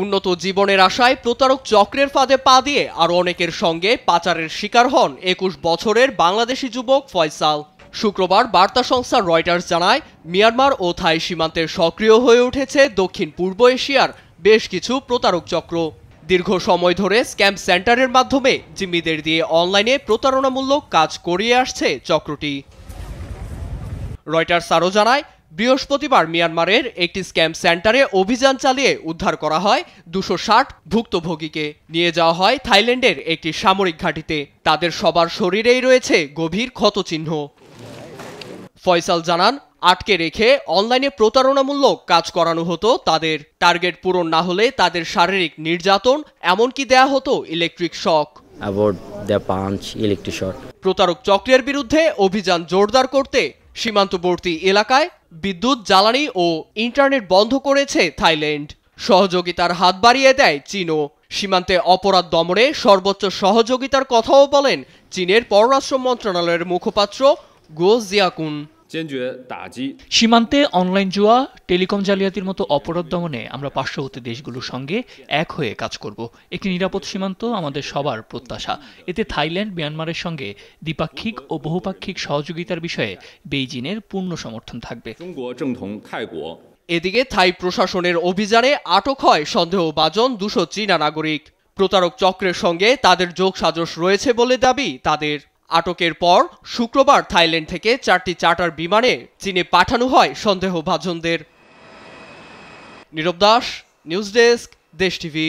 উন্নত জীবনের আশায় প্রতারক চক্রের ফাঁদে পা দিয়ে আরও অনেকের সঙ্গে পাচারের শিকার হন ২১ বছরের বাংলাদেশি যুবক ফয়সাল। শুক্রবার বার্তা সংস্থা রয়টার্স জানায়, মিয়ানমার ও থাই সীমান্তে সক্রিয় হয়ে উঠেছে দক্ষিণ পূর্ব এশিয়ার বেশ কিছু প্রতারক চক্র। দীর্ঘ সময় ধরে স্ক্যাম সেন্টারের মাধ্যমে জিম্মিদের দিয়ে অনলাইনে প্রতারণামূলক কাজ করিয়ে আসছে চক্রটি। রয়টার্স আরও জানায়, বৃহস্পতিবার মিয়ানমারের একটি স্ক্যাম সেন্টারে অভিযান চালিয়ে উদ্ধার করা হয় ২৬০ ভুক্তভোগীকে। নিয়ে যাওয়া হয় থাইল্যান্ডের একটি সামরিক ঘাঁটিতে। তাদের সবার শরীরেই রয়েছে গভীর ক্ষতচিহ্ন। ফয়সাল জানান, আটকে রেখে অনলাইনে প্রতারণামূলক কাজ করানো হতো তাদের। টার্গেট পূরণ না হলে তাদের শারীরিক নির্যাতন, এমনকি দেয়া হতো ইলেকট্রিক শক। প্রতারক চক্রের বিরুদ্ধে অভিযান জোরদার করতে সীমান্তবর্তী এলাকায় বিদ্যুৎ, জ্বালানি ও ইন্টারনেট বন্ধ করেছে থাইল্যান্ড। সহযোগিতার হাত বাড়িয়ে দেয় চীনও। সীমান্তে অপরাধ দমনে সর্বোচ্চ সহযোগিতার কথাও বলেন চীনের পররাষ্ট্র মন্ত্রণালয়ের মুখপাত্র গো জিয়াকুন। সীমান্তে অনলাইন জুয়া, টেলিকম জালিয়াতির মতো অপরাধ দমনে আমরা পার্শ্ববর্তী দেশগুলোর সঙ্গে এক হয়ে কাজ করব। একটি নিরাপদ সীমান্ত আমাদের সবার প্রত্যাশা। এতে থাইল্যান্ড, মিয়ানমারের সঙ্গে দ্বিপাক্ষিক ও বহুপাক্ষিক সহযোগিতার বিষয়ে বেইজিংয়ের পূর্ণ সমর্থন থাকবে। এদিকে থাই প্রশাসনের অভিযানে আটক হয় সন্দেহভাজন ২০০ চীনা নাগরিক। প্রতারক চক্রের সঙ্গে তাদের যোগসাজশ রয়েছে বলে দাবি তাদের। আটকের পর শুক্রবার থাইল্যান্ড থেকে ৪টি চার্টার বিমানে চীনে পাঠানো হয় সন্দেহভাজনদের। নীরব দাস, নিউজ ডেস্ক, দেশ টিভি।